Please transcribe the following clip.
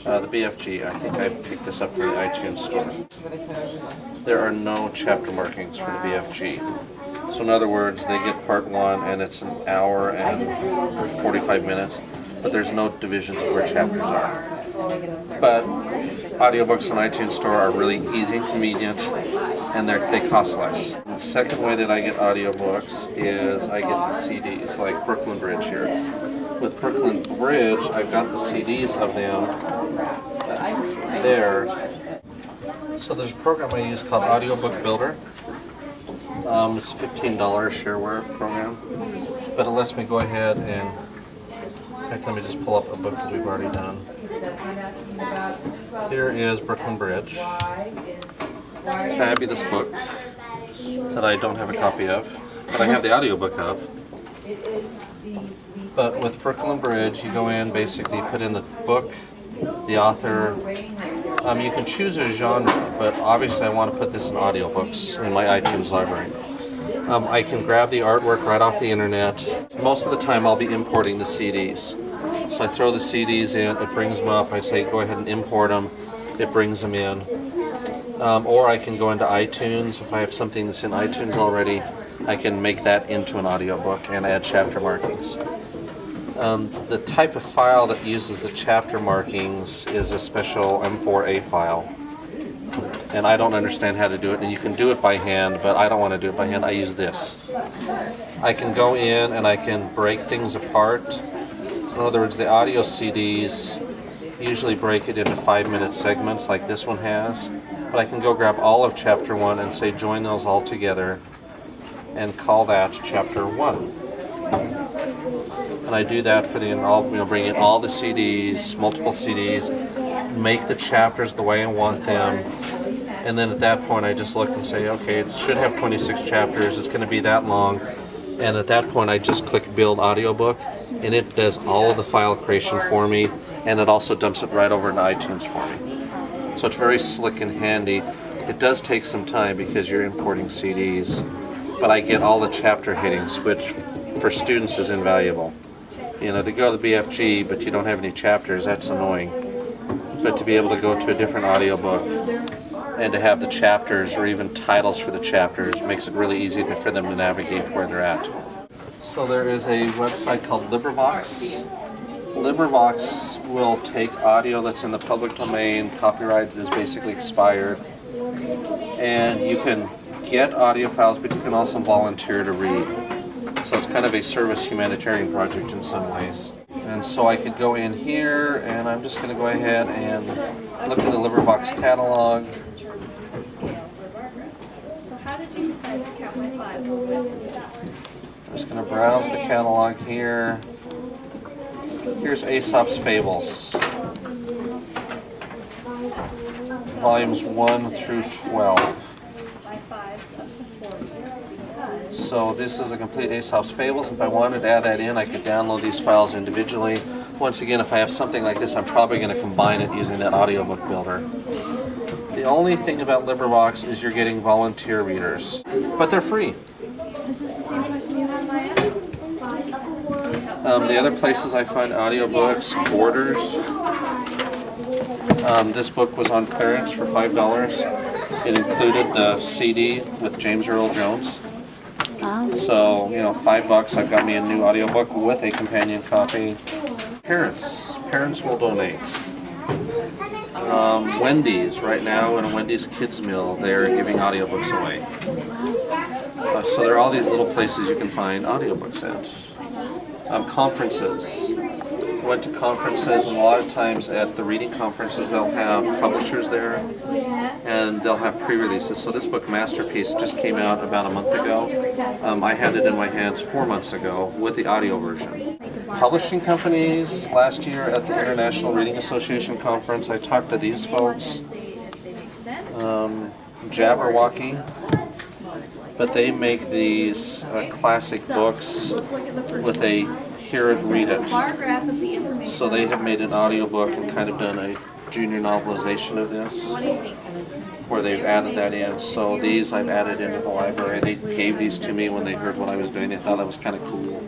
The BFG, I think I picked this up for the iTunes store. There are no chapter markings for the BFG. So in other words, they get part 1 and it's an hour and 45 minutes, but there's no divisions of where chapters are. But audiobooks on iTunes store are really easy and convenient, and they cost less. The second way that I get audiobooks is I get the CDs, like Brooklyn Bridge here. With Brooklyn Bridge, I've got the CDs of them there. So there's a program I use called Audiobook Builder. It's a $15 shareware program, but it lets me go ahead and, in fact, let me just pull up a book that we've already done. Here is Brooklyn Bridge. Fabulous book that I don't have a copy of, but I have the audiobook of. But with Brooklyn Bridge, you go in, basically put in the book, the author. You can choose a genre, but obviously I want to put this in audiobooks in my iTunes library. I can grab the artwork right off the internet. Most of the time I'll be importing the CDs. So I throw the CDs in, it brings them up, I say go ahead and import them, it brings them in. Or I can go into iTunes. If I have something that's in iTunes already, I can make that into an audiobook and add chapter markings. The type of file that uses the chapter markings is a special M4A file. And I don't understand how to do it, and you can do it by hand, but I don't want to do it by hand. I use this. I can go in and I can break things apart. In other words, the audio CDs usually break it into 5-minute segments like this one has, but I can go grab all of chapter 1 and say join those all together and call that chapter 1. And I do that for bring in all the CDs, multiple CDs, make the chapters the way I want them, and then at that point I just look and say, okay, it should have 26 chapters, it's going to be that long, and at that point I just click Build Audiobook, and it does all of the file creation for me, and it also dumps it right over into iTunes for me. So it's very slick and handy. It does take some time because you're importing CDs, but I get all the chapter headings, which for students is invaluable. You know, to go to the BFG but you don't have any chapters, that's annoying. But to be able to go to a different audiobook and to have the chapters or even titles for the chapters makes it really easy for them to navigate where they're at. So there is a website called LibriVox. LibriVox will take audio that's in the public domain, copyright is basically expired, and you can get audio files, but you can also volunteer to read. So it's kind of a service humanitarian project in some ways. And so I could go in here, and I'm just going to go ahead and look at the LibriVox catalog. So how did you decide to count by 5? I'm just going to browse the catalog here. Here's Aesop's Fables, volumes 1 through 12. So this is a complete Aesop's Fables. If I wanted to add that in, I could download these files individually. Once again, if I have something like this, I'm probably going to combine it using that audiobook builder. The only thing about LibriVox is you're getting volunteer readers, but they're free. Is this the same question you had, Maya? The other places I find audiobooks, Borders. This book was on clearance for $5. It included the CD with James Earl Jones. So, $5, I've got me a new audiobook with a companion copy. Parents will donate. Wendy's, right now in a Wendy's Kids Meal, they're giving audiobooks away. So there are all these little places you can find audiobooks at. Conferences. Went to conferences, and a lot of times at the reading conferences they'll have publishers there and they'll have pre-releases. So this book, Masterpiece, just came out about a month ago. I had it in my hands 4 months ago with the audio version. Publishing companies, last year at the International Reading Association conference, I talked to these folks. Jabberwocky, but they make these classic books with a hear it, read it. So they have made an audiobook and kind of done a junior novelization of this, where they've added that in. So these I've added into the library. They gave these to me when they heard what I was doing. They thought that was kind of cool.